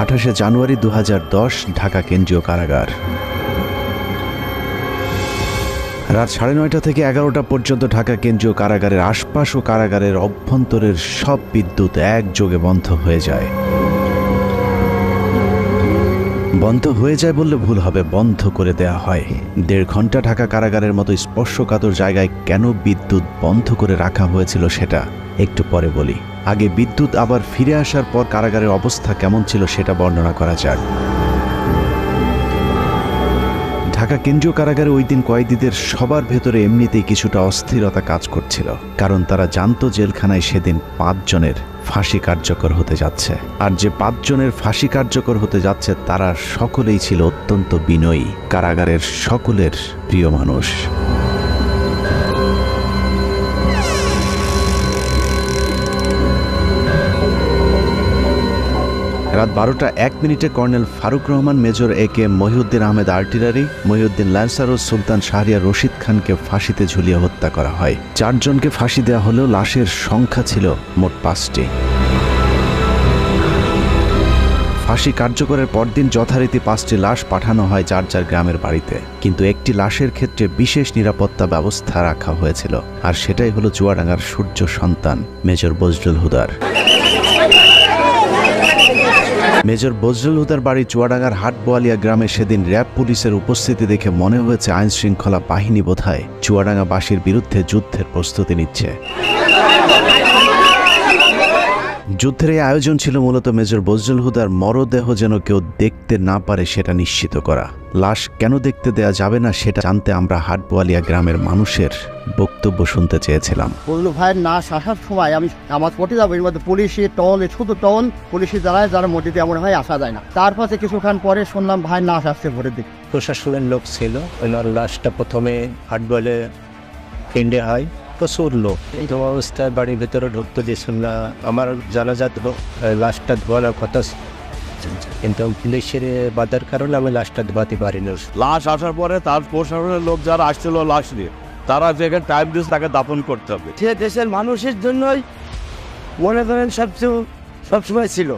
28 জানুয়ারি 2010 ঢাকা কেন্দ্রীয় কারাগার। রাত 9:30 থেকে 11টা পর্যন্ত ঢাকা কেন্দ্রীয় কারাগারের আশপাশ ও কারাগারের অভ্যন্তরের সব বিদ্যুৎ একযোগে বন্ধ হয়ে যায়। বন্ধ হয়ে যায় বললে ভুল হবে, বন্ধ করে দেয়া হয়। 1.5 ঘন্টা ঢাকা কারাগারের মতো স্পর্শকাতর জায়গায় কেন বিদ্যুৎ বন্ধ করে রাখা হয়েছিল সেটা একটু পরে বলি। আগে বিদ্যুৎ আবার ফিরে আসার পর কারাগারের অবস্থা কেমন ছিল সেটা বর্ণনা করা যাক। ঢাকা কেন্দ্রীয় কারাগারে ওই দিন কয়েদিদের সবার ভেতরে এমনিতেই কিছুটা অস্থিরতা কাজ করছিল, কারণ তারা জানতো জেলখানায় সেদিন 5 জনের ফাঁসি কার্যকর হতে যাচ্ছে। আর যে 5 জনের ফাঁসি কার্যকর হতে যাচ্ছে তারা সকলেই ছিল অত্যন্ত বিনয়ী, কারাগারের সকলের প্রিয় মানুষ। রাত 12:01 colonel Farooq Rahman, major AK Mohiuddin Ahmed artillery, Mohiuddin lancer ও সুলতান শাহরিয়ার রশিদ খানকে ফাঁসিতে ঝুলিয়ে হত্যা করা হয়। 4 জনকে ফাঁসি দেওয়া হলেও লাশের সংখ্যা ছিল মোট 5টি। ফাঁসি কার্যকরের পরদিন যথারীতি 5টি লাশ পাঠানো হয় যার যার গ্রামের বাড়িতে, কিন্তু একটি লাশের ক্ষেত্রে বিশেষ নিরাপত্তা ব্যবস্থা রাখা হয়েছিল, আর সেটাই হলো চুয়াডাঙ্গার সূর্য সন্তান মেজর বজলুল হুদার। মেজর বজলুল হুদার বাড়ি চুয়াডাঙ্গার হাটবোয়ালিয়া গ্রামে সেদিন র্যাব পুলিশের উপস্থিতি দেখে মনে হয়েছে আইন শৃঙ্খলা বাহিনী বোধহয় চুয়াডাঙ্গাবাসীর বিরুদ্ধে যুদ্ধের প্রস্তুতি নিচ্ছে। যুদ্ধের এই আয়োজন ছিল মূলত মেজর বজলুল হুদার মরদেহ যেন কেউ দেখতে না পারে সেটা নিশ্চিত করা। লাশ কেন দেখতে দেয়া যাবে না সেটা জানতে আমরা হাটবোয়ালিয়া গ্রামের মানুষের বক্তব্য শুনতে চেয়েছিলাম। বজলুল ভাইয়ের লাশ আসার সময় আমি আমার পটে যাবো, এর মধ্যে পুলিশি টহল, শুধু টহল পুলিশি দাঁড়ায়, যারা মসজিদে এমন হয় আসা যায় না। তারপরে কিছুক্ষণ পরে শুনলাম ভাইয়ের লাশ আসছে ভোরের দিকে। প্রশাসনের লোক ছিল, ওনার লাশটা প্রথমে হাটবলে কেন্দ্রে হয়, প্রচুর লোক। এই অবস্থায় বাড়ির ভেতরে ঢুকতে দিয়েছিল না। আমার জানাজাত লাশটা ধোয়ানোর কথা, কিন্তু পুলিশের বাধার কারণে আমি লাশটা ধোয়াতে পারিনি। লাশ আসার পরে তার প্রশাসনের লোক যারা আসছিল লাশ নিয়ে, তারা যেখানে টাইম দিয়েছে তাকে দাফন করতে হবে। সে দেশের মানুষের জন্যই মনে করেন সবসময় ছিল,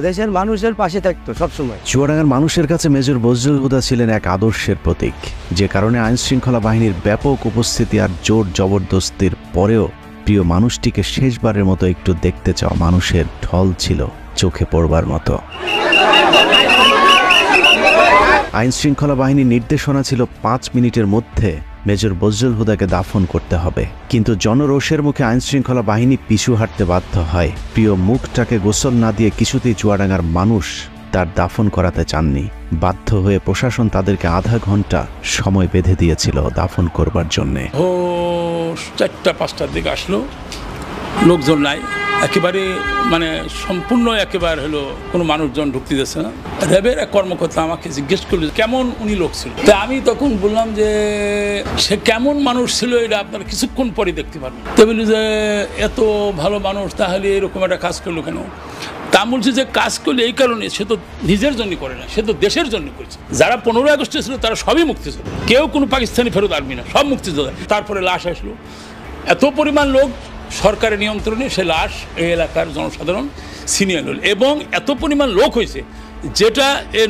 দেশের মানুষের পাশে থাকতো সবসময়। চুয়াডাঙ্গার মানুষের কাছে মেজর বজলুল হুদা ছিলেন এক আদর্শের প্রতীক, যে কারণে আইন শৃঙ্খলা বাহিনীর ব্যাপক উপস্থিতি আর জোর জবরদস্তির পরেও প্রিয় মানুষটিকে শেষবারের মতো একটু দেখতে চাওয়া মানুষের ঢল ছিল চোখে পড়বার মতো। আইন শৃঙ্খলা বাহিনীর নির্দেশনা ছিল 5 মিনিটের মধ্যে মেজর বজলুল হুদাকে দাফন করতে হবে, কিন্তু জনরোষের মুখে আইন শৃঙ্খলা বাহিনী পিছু হাঁটতে বাধ্য হয়। প্রিয় মুখটাকে গোসল না দিয়ে কিছুতেই চুয়াডাঙ্গার মানুষ তার দাফন করাতে চাননি। বাধ্য হয়ে প্রশাসন তাদেরকে আধা ঘন্টা সময় বেঁধে দিয়েছিল দাফন করবার জন্যে। 4টা-5টার দিকে আসলো, লোকজন নাই একেবারে, মানে সম্পূর্ণ একেবারে হলো কোনো মানুষজন ঢুকতে দিচ্ছে না। র্যাবের এক কর্মকর্তা আমাকে জিজ্ঞেস করলো কেমন উনি লোক ছিল। তা আমি তখন বললাম যে সে কেমন মানুষ ছিল এটা আপনারা কিছুক্ষণ পরে দেখতে পারবেন। তো বলি যে এত ভালো মানুষ, তাহলে এরকম একটা কাজ করলো কেন? তা বলছে যে কাজ করলে এই কারণে, সে তো নিজের জন্য করে না, সে তো দেশের জন্য করেছে। যারা 15 আগস্টে ছিল তারা সবই মুক্তিযোদ্ধা, কেউ কোনো পাকিস্তানি ফেরত আসবি না, সব মুক্তিযোদ্ধা। তারপরে লাশ আসলো, এত পরিমাণ লোক সরকারের নিয়ন্ত্রণে সে লাশ এই এলাকার জনসাধারণ ছিনিয়ে নিল, এবং এত পরিমাণ লোক হয়েছে যেটা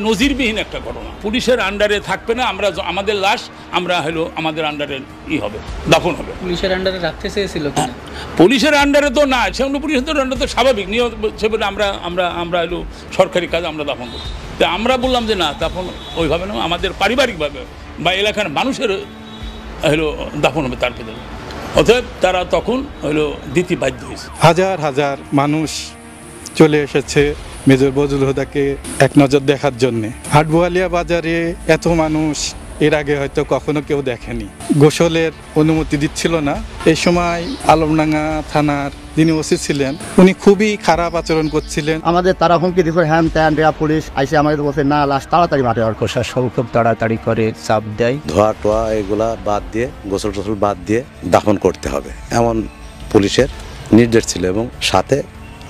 নজিরবিহীন একটা ঘটনা। পুলিশের আন্ডারে থাকবে না, আমরা আমাদের লাশ আমরা হলো আমাদের আন্ডারে হবে, দাফন হবে। পুলিশের আন্ডারে রাখতে চেয়েছিল কিনা? পুলিশের আন্ডারে তো না, সেগুলো পুলিশের আন্ডারে তো স্বাভাবিক নিয়ম, সেভাবে আমরা হলো সরকারি কাজ আমরা দাফন করি। তা আমরা বললাম যে না, দাফন ওইভাবে না, আমাদের পারিবারিকভাবে বা এলাকার মানুষের হলো দাফন হবে তার ভেতরে। অতএব তারা তখন হলো দিতে বাধ্য হয়েছে। হাজার হাজার মানুষ চলে এসেছে মেজর বজলুল হুদাকে এক নজর দেখার জন্যে। হাটবোয়ালিয়া বাজারে এত মানুষ এর আগে হয়তো কখনো কেউ দেখেনি। গোসলের অনুমতি দিচ্ছিল না। এই সময় আলমডাঙ্গা থানার যিনি ওসি ছিলেন উনি খুবই খারাপ আচরণ করছিলেন। আমাদের তারা হুমকি দিচ্ছে, হ্যান ত্যান, র্যাব পুলিশ আইসে আমাদের বলছে না, লাশ তাড়াতাড়ি মাঠে। আর প্রশাসন খুব তাড়াতাড়ি করে চাপ দেয়, ধোয়া টোয়া এগুলা বাদ দিয়ে, গোসল টোসল বাদ দিয়ে দাফন করতে হবে এমন পুলিশের নির্দেশ ছিল, এবং সাথে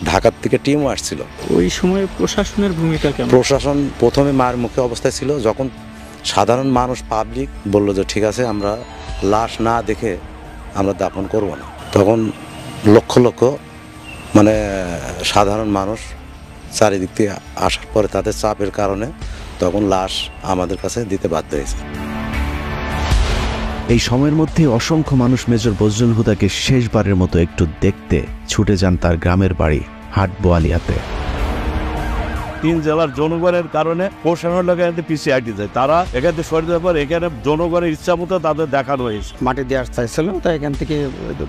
ঢাকার থেকে টিমও আসছিল। ওই সময় প্রশাসনের ভূমিকা কেমন? প্রশাসন প্রথমে মার মুখে অবস্থায় ছিল, যখন সাধারণ মানুষ পাবলিক বলল যে ঠিক আছে আমরা লাশ না দেখে আমরা দাফন করব না, তখন লক্ষ লক্ষ মানে সাধারণ মানুষ চারিদিক থেকে আসার পরে তাদের চাপের কারণে তখন লাশ আমাদের কাছে দিতে বাধ্য হয়েছে। এই সময়ের মধ্যে অসংখ্য মানুষ মেজর বজলুল হুদাকে শেষবারের মতো একটু দেখতে ছুটে যান তার গ্রামের বাড়ি হাটবোয়ালিয়াতে। 3 জেলার জনগণের কারণে প্রশাসনের লোক এখানে পিছিয়ে আইতে যায়, তারা এখান থেকে সরে যাওয়ার পর এখানে জনগণের ইচ্ছা মতো তাদের দেখানো হয়েছে। মাটি দেওয়ার চাইছিল, তো এখান থেকে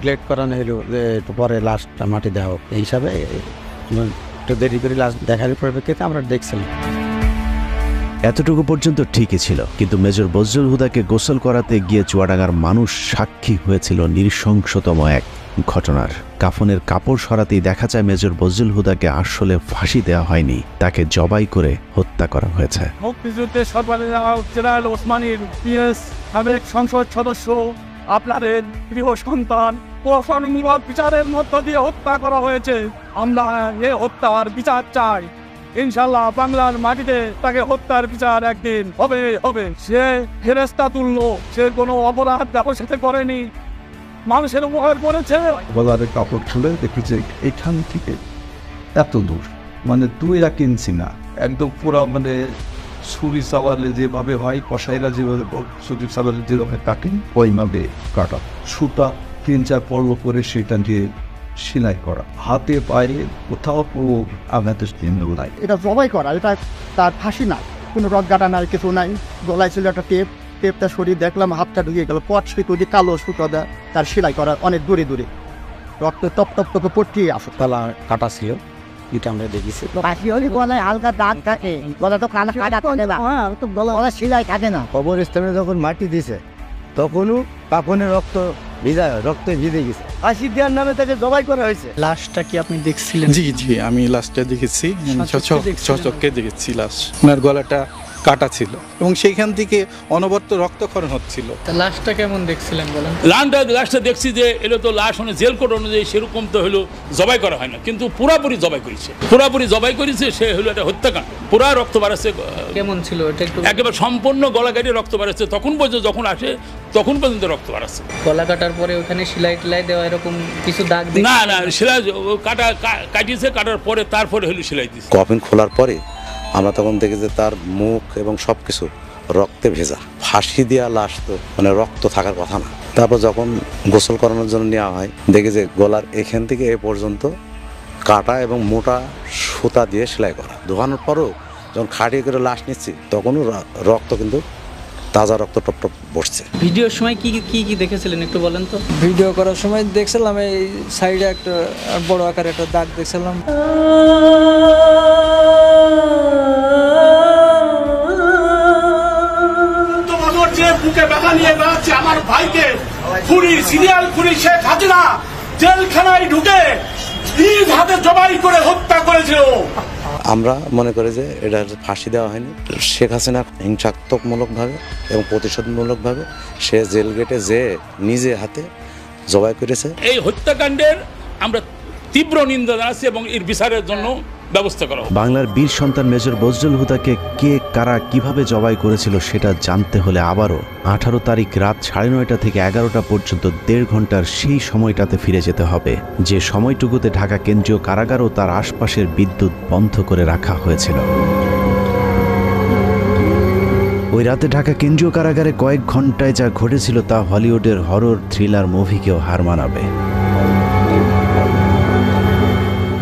লেট করানো হলো যে একটু পরে লাশটা মাটি দেওয়া হোক, এই হিসাবে একটু দেরি করে লাশ দেখার পরিপ্রেক্ষিতে আমরা দেখছিলাম। এতটুকু পর্যন্ত ঠিকই ছিল, কিন্তু মেজর বজলুল হুদাকে গোসল করাতে গিয়ে চুয়াডাঙ্গার মানুষ সাক্ষী হয়েছিল নৃশংসতম এক ঘটনার। কাফনের কাপড় সরাতেই দেখা যায় মেজর বজলুল হুদাকে আসলে ফাঁসি দেওয়া হয়নি, তাকে জবাই করে হত্যা করা হয়েছে। মুক্তিযুদ্ধে সর্বাধিক জেনারেল ওসমানীর পিএস সাবেক সংসদ সদস্য আপনাদের প্রিয় সন্তান প্রশাসনমূলক বিচারের মধ্য দিয়ে হত্যা করা হয়েছে। আমরা এ হত্যার বিচার চাই। ইনশাল্লাহ বাংলার মাটিতে তাকে হত্যার বিচার একদিন হবে হবে। সে ফেরেশতা তুল্য, সে কোনো অপরাধ কারোর সাথে করেনি, মানুষের উপকার করেছে। গলারে কাপড় খুলে দেখি যে এখান থেকে এত দূর, মানে 2 ইঞ্চি না, একদম পুরো মানে ছুরি চালালে যেভাবে হয়, কষাইরা যেভাবে ছুরি চালালে যেভাবে কাটেন ওইভাবে কাটা, সুতা 3-4 পর্ব করে সেটা দিয়ে সেলাই করা, হাতে পায়ে কোথাও পুরো আঘাতের চিহ্ন নাই। এটা জবাই করা, এটা তার ফাঁসি নাই, কোনো রগগাটা নাই, কিছু নাই। গলায় ছিল একটা টেপটা সরিয়ে দেখলাম হাতটা ঢুকে গেল, পট সুতো দিয়ে কালো সুতো দেয় তার সেলাই করা অনেক দূরে দূরে, রক্ত টপ টপ টপে পড়তেই আসে। গলা কাটা ছিল, এটা আমরা দেখেছি। ফাঁসি হলে গলায় হালকা দাগ থাকে, গলা তো কাটা থাকে না, তো গলা সেলাই থাকে না। কবরস্থানে যখন মাটি দিছে তখনও কাফনের রক্তে ভিজে গেছে। ফাঁসি দেওয়ার নামে তাকে জবাই করা হয়েছে। লাশটা কি আপনি দেখছিলেন? জি জি, আমি লাশটা দেখেছি, চোখে দেখেছি। লাশ ওনার গলাটা কাটা ছিল এবং সেইখান থেকে অনবরত রক্তক্ষরণ হচ্ছিল। লাশটা কেমন দেখছিলেন বলেন? লাশটা দেখছি যে এলো তো লাশ জেল কোড অনুযায়ী সেরকম তো হলো জবাই করা হয় না, কিন্তু পুরাপুরি জবাই করেছে। সে হলো একটা হত্যাকাণ্ড, পুরা রক্ত বাড়াচ্ছে। কেমন ছিল এটা একটু? একেবারে সম্পূর্ণ গলা কাটিয়ে রক্ত বাড়াচ্ছে, তখন পর্যন্ত যখন আসে তখন পর্যন্ত রক্ত বাড়াচ্ছে। গলা কাটার পরে ওখানে সেলাই টেলাই দেওয়া এরকম কিছু দাগ? না, সেলাই কাটিয়েছে, কাটার পরে তারপরে হলো সেলাই দিয়েছে। কফিন খোলার পরে আমরা তখন দেখি যে তার মুখ এবং সবকিছু রক্তে ভেজা। ফাঁসি দেওয়া লাশ তো মানে রক্ত থাকার কথা না। তারপর যখন গোসল করানোর জন্য নেওয়া হয়, দেখি যে গলার এখান থেকে এ পর্যন্ত কাটা এবং মোটা সুতা দিয়ে সেলাই করা। ধোয়ানোর পরও যখন খাটিয়ে করে লাশ নিচ্ছি তখনও রক্ত কিন্তু তাজা রক্ত টপ টপ বসছে। ভিডিওর সময় কি কি দেখেছিলেন একটু বলেন তো? ভিডিও করার সময় দেখছিলাম এই সাইডে একটা বড় আকারে একটা দাগ দেখছিলাম। বুকে ব্যথা নিয়ে বেড়াচ্ছে আমার ভাইকে সিরিয়াল খুনি শেখ হাসিনা জেলখানায় ঢুকে নিজ হাতে জবাই করে হত্যা করেছিল। আমরা মনে করি যে এটা ফাঁসি দেওয়া হয়নি, শেখ হাসিনা হিংসাত্মকমূলকভাবে এবং প্রতিশোধমূলকভাবে সে জেল গেটে যে নিজে হাতে জবাই করেছে। এই হত্যাকাণ্ডের আমরা তীব্র নিন্দা জানাচ্ছি এবং এর বিচারের জন্য ব্যবস্থা করা। বাংলার বীর সন্তান মেজর বজলুল হুদাকে কে কারা কিভাবে জবাই করেছিল সেটা জানতে হলে আবারও 18 তারিখ রাত 9:30 থেকে 11টা পর্যন্ত 1.5 ঘন্টার সেই সময়টাতে ফিরে যেতে হবে, যে সময়টুকুতে ঢাকা কেন্দ্রীয় কারাগার ও তার আশপাশের বিদ্যুৎ বন্ধ করে রাখা হয়েছিল। ওই রাতে ঢাকা কেন্দ্রীয় কারাগারে কয়েক ঘন্টায় যা ঘটেছিল তা হলিউডের হরর থ্রিলার মুভিকেও হার মানাবে।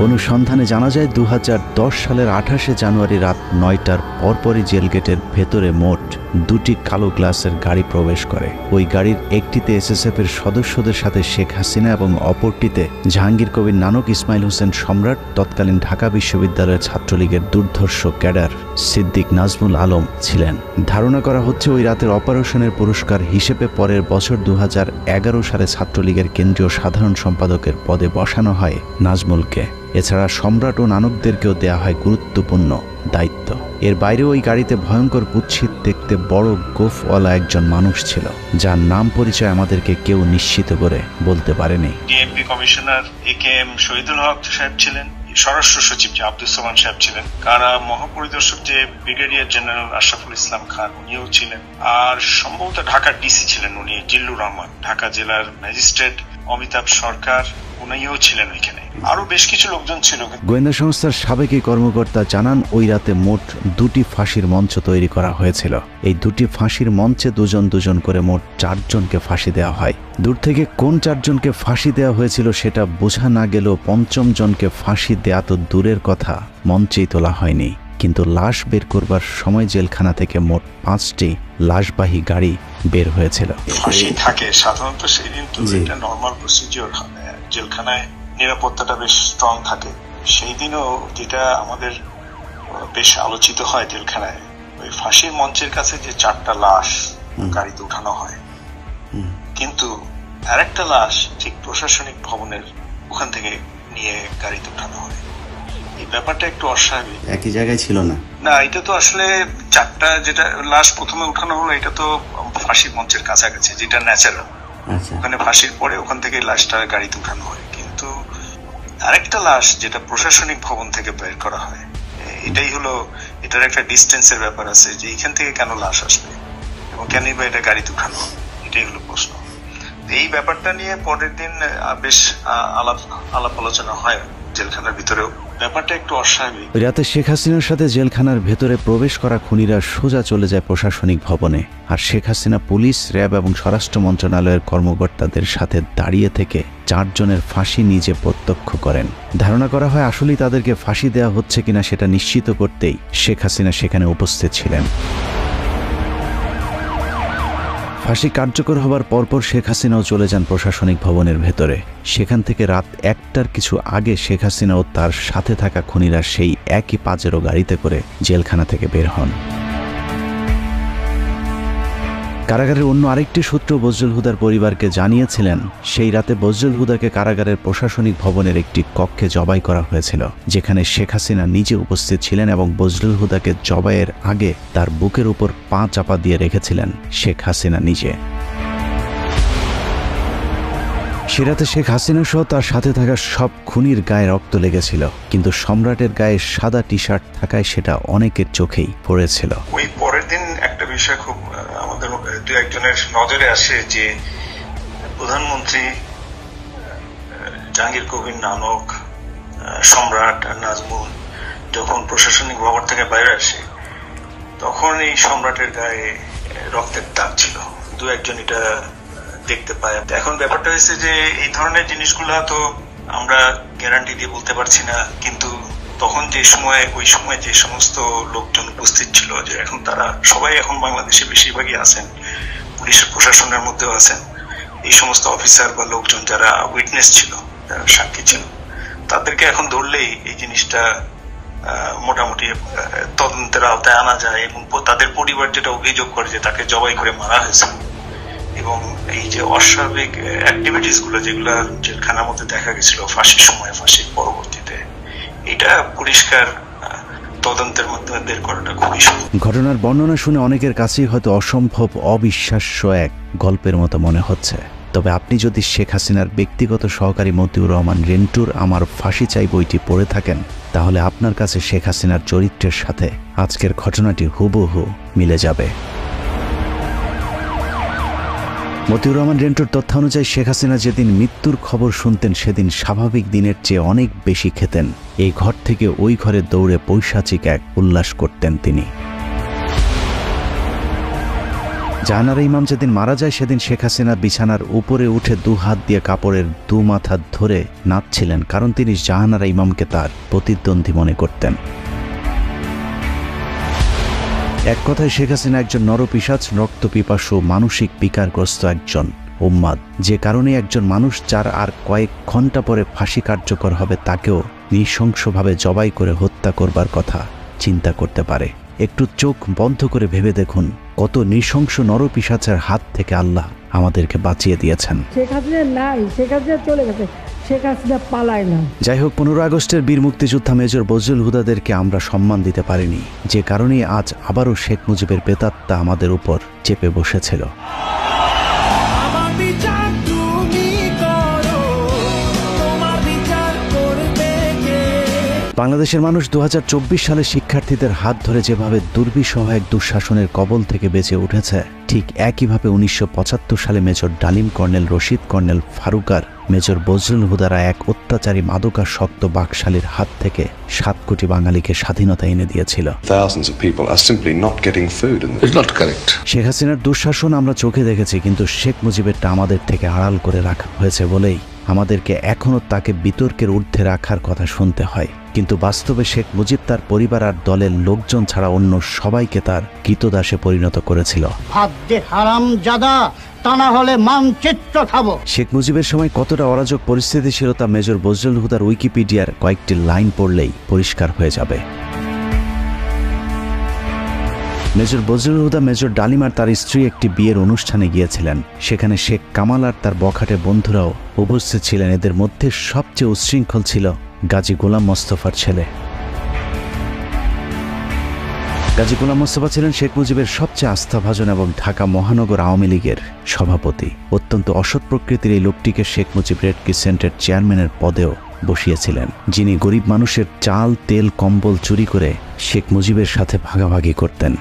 অনুসন্ধানে জানা যায় 2010 সালের 28 জানুয়ারি রাত 9টার পরপরই জেলগেটের ভেতরে মোট 2টি কালো গ্লাসের গাড়ি প্রবেশ করে। ওই গাড়ির একটিতে এসএসএফ এর সদস্যদের সাথে শেখ হাসিনা এবং অপরটিতে জাহাঙ্গীর কবির নানক, ইসমাইল হোসেন সম্রাট, তৎকালীন ঢাকা বিশ্ববিদ্যালয়ের ছাত্রলীগের দুর্ধর্ষ ক্যাডার সিদ্দিক নাজমুল আলম ছিলেন। ধারণা করা হচ্ছে ওই রাতের অপারেশনের পুরস্কার হিসেবে পরের বছর 2011 সালে ছাত্রলীগের কেন্দ্রীয় সাধারণ সম্পাদকের পদে বসানো হয় নাজমুলকে। এছাড়া সম্রাট ও নানকদেরকেও দেয়া হয় গুরুত্বপূর্ণ দায়িত্ব। এর বাইরেও ওই গাড়িতে ভয়ঙ্কর কুৎসিত দেখতে বড় গোফওয়ালা একজন মানুষ ছিল, যার নাম পরিচয় আমাদেরকে কেউ নিশ্চিত করে বলতে পারেনি। ডিএমপি কমিশনার একেএম শহীদুল হক সাহেব ছিলেন, স্বরাষ্ট্র সচিব যে আব্দুল সামান সাহেব ছিলেন, কারা মহাপরিদর্শক যে ব্রিগেডিয়ার জেনারেল আশরাফুল ইসলাম খান উনিও ছিলেন, আর সম্ভবত ঢাকার ডিসি ছিলেন উনি জিল্লুর রহমান, ঢাকা জেলার ম্যাজিস্ট্রেট অমিতাভ সরকার উনিও ছিলেন ওইখানে, আরো বেশ কিছু লোকজন ছিল। গোয়েন্দা সংস্থার সাবেক এই কর্মকর্তা জানান ওই রাতে মোট 2টি ফাঁসির মঞ্চ তৈরি করা হয়েছিল। এই 2টি ফাঁসির মঞ্চে দুজন দুজন করে মোট 4 জনকে ফাঁসি দেওয়া হয়। দূর থেকে কোন 4 জনকে ফাঁসি দেওয়া হয়েছিল সেটা বোঝা না গেলেও 5ম জনকে ফাঁসি দেয়া তো দূরের কথা, মঞ্চেই তোলা হয়নি। কিন্তু লাশ বের করবার সময় জেলখানা থেকে মোট 5টি লাশবাহী গাড়ি বের হয়েছিল। ফাঁসি থাকে সাধারণত সেই দিন, তো এটা নর্মাল প্রসিজিওর। জেলখানায় নিরাপত্তাটা বেশ স্ট্রং থাকে। সেই দিনও যেটা আমাদের বেশ আলোচিত হয় জেলখানায়, ওই ফাঁসির মঞ্চের কাছে যে 4টা লাশ গাড়িতে উঠানো হয়, কিন্তু আরেকটা লাশ ঠিক প্রশাসনিক ভবনের ওখান থেকে নিয়ে গাড়িতে উঠানো হয়। এই ব্যাপারটা একটু অস্বাভাবিক। একই জায়গায় ছিল না। না, এটা তো আসলে 4টা যেটা লাশ প্রথমে উঠানো হলো, এটা তো ফাঁসির মঞ্চের কাছাকাছি, যেটা ন্যাচারাল। ওখানে ফাঁসির পরে ওখান থেকে লাশটা গাড়িতে উঠানো হয়। কিন্তু আরেকটা লাশ যেটা প্রশাসনিক ভবন থেকে বের করা হয়, এটাই হলো, এটার একটা ডিস্টেন্সের ব্যাপার আছে যে এখান থেকে কেন লাশ আসবে এবং কেনই বা এটা গাড়িতে উঠানো হবে, এটাই হলো প্রশ্ন। এই ব্যাপারটা নিয়ে পরের দিন বেশ আলাপ আলোচনা হয় জেলখানার ভিতরেও। ব্যাপারটা একটু অস্বাভাবিক। রাতে শেখ হাসিনার সাথে জেলখানার ভেতরে প্রবেশ করা খুনিরা সোজা চলে যায় প্রশাসনিক ভবনে, আর শেখ হাসিনা পুলিশ, র্যাব এবং স্বরাষ্ট্র মন্ত্রণালয়ের কর্মকর্তাদের সাথে দাঁড়িয়ে থেকে 4 জনের ফাঁসি নিজে প্রত্যক্ষ করেন। ধারণা করা হয় আসলেই তাদেরকে ফাঁসি দেওয়া হচ্ছে কিনা সেটা নিশ্চিত করতেই শেখ হাসিনা সেখানে উপস্থিত ছিলেন। ফাঁসি কার্যকর হবার পরপর শেখ হাসিনাও চলে যান প্রশাসনিক ভবনের ভেতরে। সেখান থেকে রাত 1টার কিছু আগে শেখ হাসিনা ও তার সাথে থাকা খুনিরা সেই একই পাজেরো গাড়িতে করে জেলখানা থেকে বের হন। কারাগারের অন্য আরেকটি সূত্র বজলুল হুদার পরিবারকে জানিয়েছিলেন, সেই রাতে বজলুল হুদাকে কারাগারের প্রশাসনিক ভবনের একটি কক্ষে জবাই করা হয়েছিল, যেখানে শেখ হাসিনা নিজে উপস্থিত ছিলেন এবং বজলুল হুদাকে জবাইয়ের আগে তার বুকের উপর পা চাপা দিয়ে রেখেছিলেন শেখ হাসিনা নিজে। সে রাতে শেখ হাসিনা সহ তার সাথে থাকা সব খুনির গায়ে রক্ত লেগেছিল, কিন্তু সম্রাটের গায়ে সাদা টি-শার্ট থাকায় সেটা অনেকের চোখেই পড়েছিল। ওই পরের দিন একটা বিষয় খুব আমাদের 2-1 জনের নজরে আসে যে প্রধানমন্ত্রী জাহাঙ্গীর কবির নানক, সম্রাট আর নাজমুল যখন প্রশাসনিক ভবন থেকে বাইরে আসে, তখন এই সম্রাটের গায়ে রক্তের দাগ ছিল। 2-1 জন এটা দেখতে পায়। এখন ব্যাপারটা হয়েছে যে এই ধরনের জিনিসগুলো তো আমরা গ্যারান্টি দিয়ে বলতে পারছি না, কিন্তু তখন ওই সময় যে সমস্ত লোকজন উপস্থিত ছিল, যে এখন তারা সবাই এখন বাংলাদেশে বেশিরভাগই আছেন, পুলিশের প্রশাসনের মধ্যেও আছেন, এই সমস্ত অফিসার বা লোকজন যারা উইটনেস ছিল, যারা সাক্ষী ছিল, তাদেরকে এখন ধরলেই এই জিনিসটা মোটামুটি তদন্তের আওতায় আনা যায়। এবং তাদের পরিবার যেটা অভিযোগ করে যে তাকে জবাই করে মারা হয়েছে, এবং এই যে অস্বাভাবিক অ্যাক্টিভিটিস গুলো যেগুলো জেলখানার মধ্যে দেখা গেছিল ফাঁসির সময়, ফাঁসির পরবর্তীতে, এটা পরিষ্কার তদন্তের মধ্যে বের করাটা খুবই সহজ। ঘটনার বর্ণনা শুনে অনেকের কাছেই হয়তো অসম্ভব, অবিশ্বাস্য এক গল্পের মতো মনে হচ্ছে। তবে আপনি যদি শেখ হাসিনার ব্যক্তিগত সহকারী মতিউর রহমান রেন্টুর আমার ফাঁসি চাই বইটি পড়ে থাকেন, তাহলে আপনার কাছে শেখ হাসিনার চরিত্রের সাথে আজকের ঘটনাটি হুবহু মিলে যাবে। মতিউর রহমান রেন্টুর তথ্য অনুযায়ী শেখ হাসিনা যেদিন মৃত্যুর খবর শুনতেন সেদিন স্বাভাবিক দিনের চেয়ে অনেক বেশি খেতেন। এই ঘর থেকে ওই ঘরে দৌড়ে পৈশাচিক এক উল্লাস করতেন তিনি। জাহানারা ইমাম যেদিন মারা যায় সেদিন শেখ হাসিনা বিছানার উপরে উঠে 2 হাত দিয়ে কাপড়ের 2 মাথা ধরে নাচছিলেন, কারণ তিনি জাহানারা ইমামকে তার প্রতিদ্বন্দ্বী মনে করতেন। এক কথায় শেখ হাসিনা একজন নরপিশাচ, রক্তপিপাসু, মানসিক বিকারগ্রস্ত একজন উম্মাদ, যে কারণে একজন মানুষ যার আর কয়েক ঘন্টা পরে ফাঁসি কার্যকর হবে তাকেও নৃশংসভাবে জবাই করে হত্যা করবার কথা চিন্তা করতে পারে। একটু চোখ বন্ধ করে ভেবে দেখুন, কত নৃশংস নরপিশাচের হাত থেকে আল্লাহ আমাদেরকে বাঁচিয়ে দিয়েছেন। শেখ হাসিনা নাই, শেখ হাসিনা চলে গেছে, শেখ হাসিনা পালায় না। যাই হোক, 15 আগস্টের বীর মুক্তিযোদ্ধা মেজর বজলুল হুদাদেরকে আমরা সম্মান দিতে পারিনি, যে কারণে আজ আবারও শেখ মুজিবের প্রেতাত্মা আমাদের উপর চেপে বসেছিল। বাংলাদেশের মানুষ 2024 সালে শিক্ষার্থীদের হাত ধরে যেভাবে দুর্বিষহ এক দুঃশাসনের কবল থেকে বেঁচে উঠেছে, ঠিক একইভাবে 1975 সালে major Dalim, colonel Rashid, colonel ফারুকার, মেজর বজলুল হুদারা এক অত্যাচারী মাদকাসক্ত বাকশালীর হাত থেকে 7 কোটি বাঙালিকে স্বাধীনতা এনে দিয়েছিল। শেখ হাসিনার দুঃশাসন আমরা চোখে দেখেছি, কিন্তু শেখ মুজিবেরটা আমাদের থেকে আড়াল করে রাখা হয়েছে বলেই আমাদেরকে এখনও তাকে বিতর্কের ঊর্ধ্বে রাখার কথা শুনতে হয়। কিন্তু বাস্তবে শেখ মুজিব তার পরিবার আর দলের লোকজন ছাড়া অন্য সবাইকে তার কৃতদাসে পরিণত করেছিল। শেখ মুজিবের সময় কতটা অরাজক পরিস্থিতি ছিল তা মেজর বজলুল হুদার উইকিপিডিয়ার কয়েকটি লাইন পড়লেই পরিষ্কার হয়ে যাবে। মেজর বজলুল হুদা মেজর ডালিম আর তার স্ত্রী একটি বিয়ের অনুষ্ঠানে গিয়েছিলেন। সেখানে শেখ কামাল আর তার বখাটে বন্ধুরাও উপস্থিত ছিলেন। এদের মধ্যে সবচেয়ে উচ্ছৃঙ্খল ছিল গাজী গোলাম মোস্তফার ছেলে। গাজী গোলাম মোস্তফা ছিলেন শেখ মুজিবের সবচেয়ে আস্থাভাজন এবং ঢাকা মহানগর আওয়ামী লীগের সভাপতি। অত্যন্ত অসৎ প্রকৃতির এই লোকটিকে শেখ মুজিব রেড ক্রিসেন্টের চেয়ারম্যানের পদেও বসিয়েছিলেন, যিনি গরিব মানুষের চাল, তেল, কম্বল চুরি করে শেখ মুজিবের সাথে ভাগাভাগি করতেন।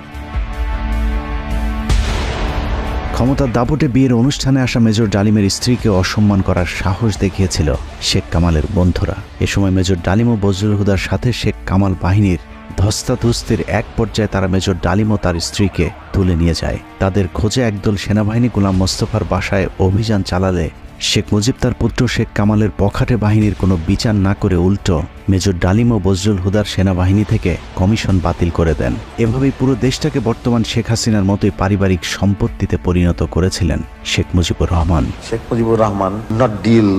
ক্ষমতার দাপটে বিয়ের অনুষ্ঠানে আসা মেজর ডালিমের স্ত্রীকে অসম্মান করার সাহস দেখিয়েছিল শেখ কামালের বন্ধুরা। এ সময় মেজর ডালিম ও বজলুল হুদার সাথে শেখ কামাল বাহিনীর ধস্তাধস্তির এক পর্যায়ে তারা মেজর ডালিম ও তার স্ত্রীকে তুলে নিয়ে যায়। তাদের খোঁজে একদল সেনাবাহিনী গোলাম মোস্তফার বাসায় অভিযান চালালে শেখ মুজিব তার পুত্র শেখ কামালের বখাটে বাহিনীর কোনো বিচার না করে উল্টো মেজর ডালিম ও বজলুল হুদার সেনাবাহিনী থেকে কমিশন বাতিল করে দেন। এভাবেই পুরো দেশটাকে বর্তমান শেখ হাসিনার মতোই পারিবারিক সম্পত্তিতে পরিণত করেছিলেন Sheikh Mujibur Rahman. Sheikh Mujibur Rahman not deal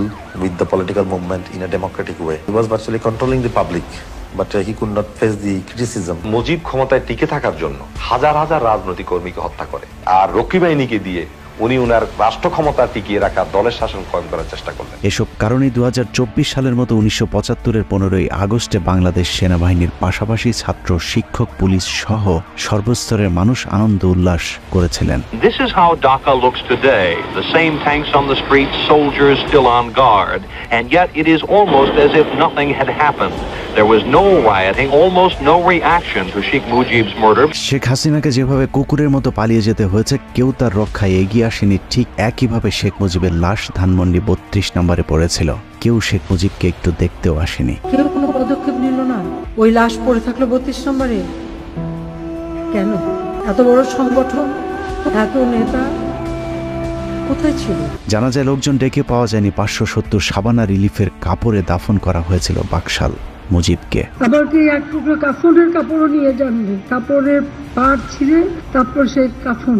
with the political movement in a democratic way. He was virtually controlling the public. But he could not face the criticism. Mujib ক্ষমতায় টিকে থাকার জন্য হাজার হাজার রাজনৈতিক কর্মীকে হত্যা করে, আর রক্ষী বাহিনীকে দিয়ে উনি উনার রাষ্ট্র ক্ষমতা টিকিয়ে রাখা দলের শাসন কায়েম করার চেষ্টা করলেন। এসব কারণে 2024 সালের মতো 1975-এর 15ই আগস্টে বাংলাদেশ সেনাবাহিনীর পাশাপাশি ছাত্র, শিক্ষক, পুলিশ সহ সর্বস্তরের মানুষ আনন্দ উল্লাস করেছিলেন। This is how Dhaka looks today. The same tanks on the streets, soldiers still on guard, and yet it is almost as if nothing had happened. There was no rioting, almost no reaction to Sheikh Mujib's murder. Sheikh হাসিনাকে যেভাবে কুকুরের মতো পালিয়ে যেতে হয়েছে, কেউ তার রক্ষায় এগিয়ে আসেনি, ঠিক একইভাবে শেখ মুজিবের লাশ ধানমন্ডি 32 নম্বরে পড়েছিল। কেউ শেখ মুজিবকে একটু দেখতেও আসেনি। কেউ কোনো পদক্ষেপ নিল না। ওই লাশ পড়ে থাকলো 32 নম্বরে। কেন? এত বড় সংগঠন, এত নেতা কোথায় ছিল? জানা যায় লোকজন ডেকে পাওয়া যায়নি। 570 সাবানা রিলিফের কাপড়ে দাফন করা হয়েছিল বাকশাল মুজিবকে। আবার কি এক টুকরো কাফনের কাপড়ও নিয়ে যাননি, কাপড়ের পাড় ছিঁড়ে তারপর সেই কাফন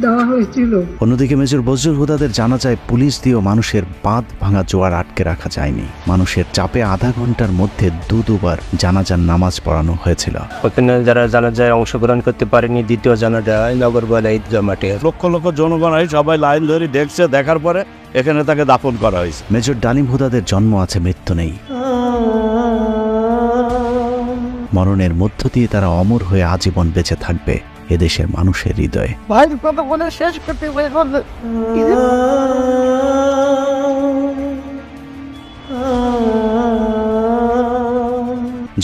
দেওয়া হয়েছিল। অন্যদিকে মেজর বজলুল হুদাদের জানা যায় পুলিশ দিয়েও মানুষের বাঁধ ভাঙা জোয়ার আটকে রাখা যায়নি। মানুষের চাপে আধা ঘন্টার মধ্যে দুবার জানাজার নামাজ পড়ানো হয়েছিল। ওখানে যারা জানাজায় অংশগ্রহণ করতে পারেনি, দ্বিতীয় জানাজায় নগরবালা ঈদগাহ মাঠে লক্ষ লক্ষ জনগণ সবাই লাইন ধরে দেখছে, দেখার পরে এখানে তাকে দাফন করা হয়েছে। মেজর ডালিম হুদাদের জন্ম আছে, মৃত্যু নেই। মরণের মধ্য দিয়ে তারা অমর হয়ে আজীবন বেঁচে থাকবে এদেশের মানুষের হৃদয়ে। ভাইয়ের কথা বলে শেষ করতে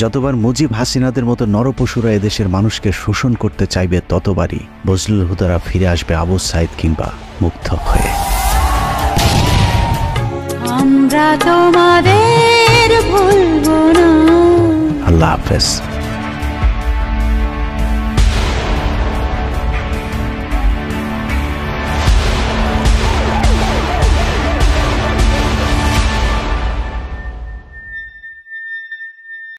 যতবার মুজিব হাসিনাদের মতো নরপশুরা এদেশের মানুষকে শোষণ করতে চাইবে, ততবারই বজলুল হুদারা ফিরে আসবে আবু সাইদ কিংবা মুগ্ধ হয়ে। আমরা তোমাদের ভুলব না। আল্লাহ হাফেজ।